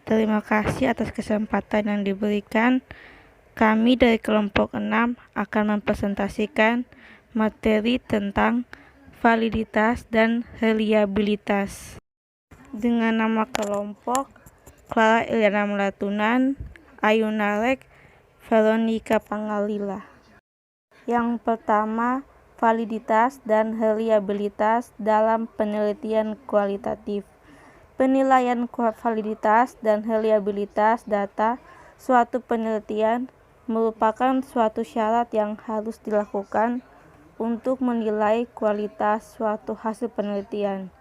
Terima kasih atas kesempatan yang diberikan. Kami dari kelompok 6 akan mempresentasikan materi tentang validitas dan reliabilitas. Dengan nama kelompok Clara Iliana Melatunan, Ayu Narek, Veronica Pangalila. Yang pertama, validitas dan reliabilitas dalam penelitian kualitatif. Penilaian validitas dan reliabilitas data suatu penelitian merupakan suatu syarat yang harus dilakukan untuk menilai kualitas suatu hasil penelitian.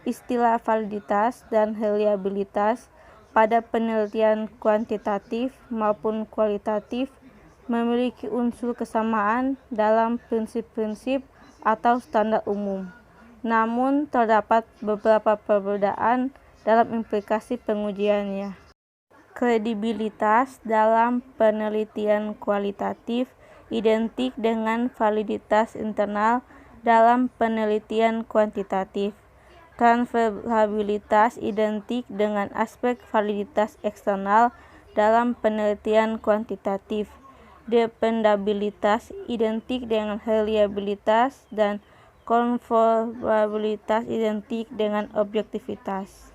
Istilah validitas dan reliabilitas pada penelitian kuantitatif maupun kualitatif memiliki unsur kesamaan dalam prinsip-prinsip atau standar umum. Namun, terdapat beberapa perbedaan dalam implikasi pengujiannya. Kredibilitas dalam penelitian kualitatif identik dengan validitas internal dalam penelitian kuantitatif. Transferabilitas identik dengan aspek validitas eksternal dalam penelitian kuantitatif. Dependabilitas identik dengan reliabilitas dan konformabilitas identik dengan objektivitas.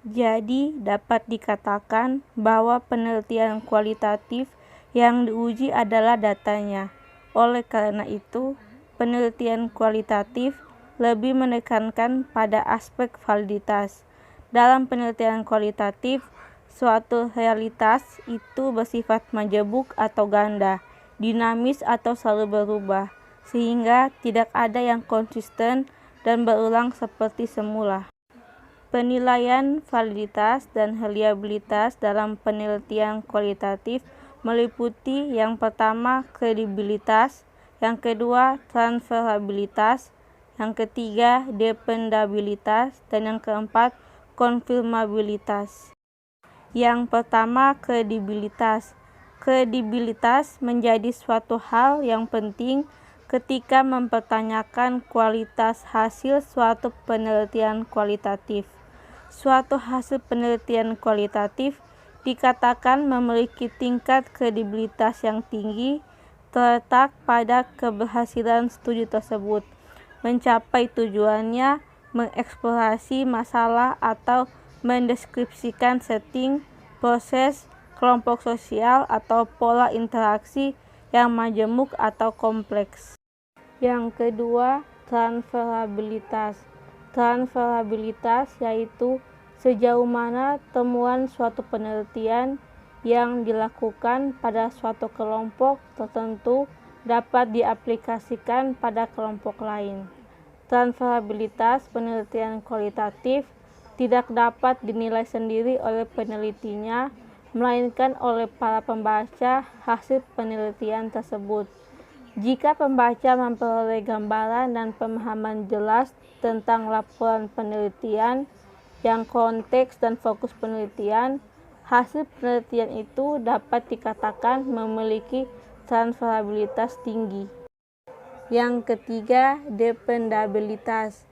Jadi, dapat dikatakan bahwa penelitian kualitatif yang diuji adalah datanya. Oleh karena itu, penelitian kualitatif lebih menekankan pada aspek validitas. Dalam penelitian kualitatif, suatu realitas itu bersifat majemuk atau ganda, dinamis atau selalu berubah, sehingga tidak ada yang konsisten dan berulang seperti semula. Penilaian validitas dan reliabilitas dalam penelitian kualitatif meliputi yang pertama kredibilitas, yang kedua transferabilitas, yang ketiga dependabilitas, dan yang keempat konfirmabilitas. Yang pertama kredibilitas. Kredibilitas menjadi suatu hal yang penting ketika mempertanyakan kualitas hasil suatu penelitian kualitatif. Suatu hasil penelitian kualitatif dikatakan memiliki tingkat kredibilitas yang tinggi terletak pada keberhasilan studi tersebut mencapai tujuannya, mengeksplorasi masalah atau mendeskripsikan setting, proses, kelompok sosial atau pola interaksi yang majemuk atau kompleks. Yang kedua, transferabilitas. Transferabilitas yaitu sejauh mana temuan suatu penelitian yang dilakukan pada suatu kelompok tertentu dapat diaplikasikan pada kelompok lain. Transferabilitas penelitian kualitatif tidak dapat dinilai sendiri oleh penelitinya, melainkan oleh para pembaca hasil penelitian tersebut. Jika pembaca memperoleh gambaran dan pemahaman jelas tentang laporan penelitian yang konteks dan fokus penelitian, hasil penelitian itu dapat dikatakan memiliki transferabilitas tinggi. Yang ketiga, dependabilitas.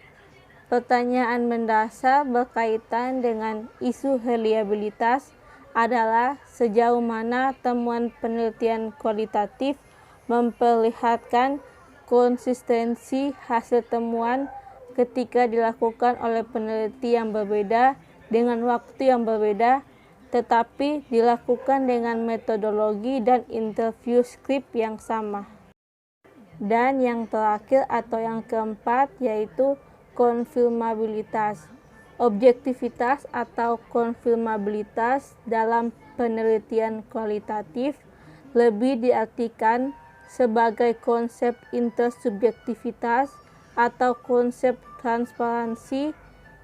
Pertanyaan mendasar berkaitan dengan isu reliabilitas adalah sejauh mana temuan penelitian kualitatif memperlihatkan konsistensi hasil temuan ketika dilakukan oleh peneliti yang berbeda dengan waktu yang berbeda, tetapi dilakukan dengan metodologi dan interview skrip yang sama. Dan yang terakhir atau yang keempat yaitu konfirmabilitas. Objektivitas atau konfirmabilitas dalam penelitian kualitatif lebih diartikan sebagai konsep intersubjektivitas atau konsep transparansi,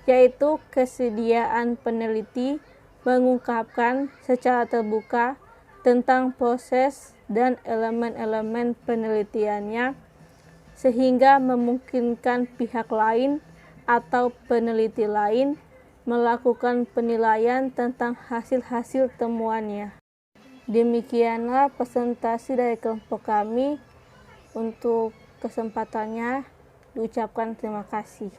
yaitu kesediaan peneliti mengungkapkan secara terbuka tentang proses dan elemen-elemen penelitiannya, sehingga memungkinkan pihak lain atau peneliti lain melakukan penilaian tentang hasil-hasil temuannya. Demikianlah presentasi dari kelompok kami. Untuk kesempatannya diucapkan terima kasih.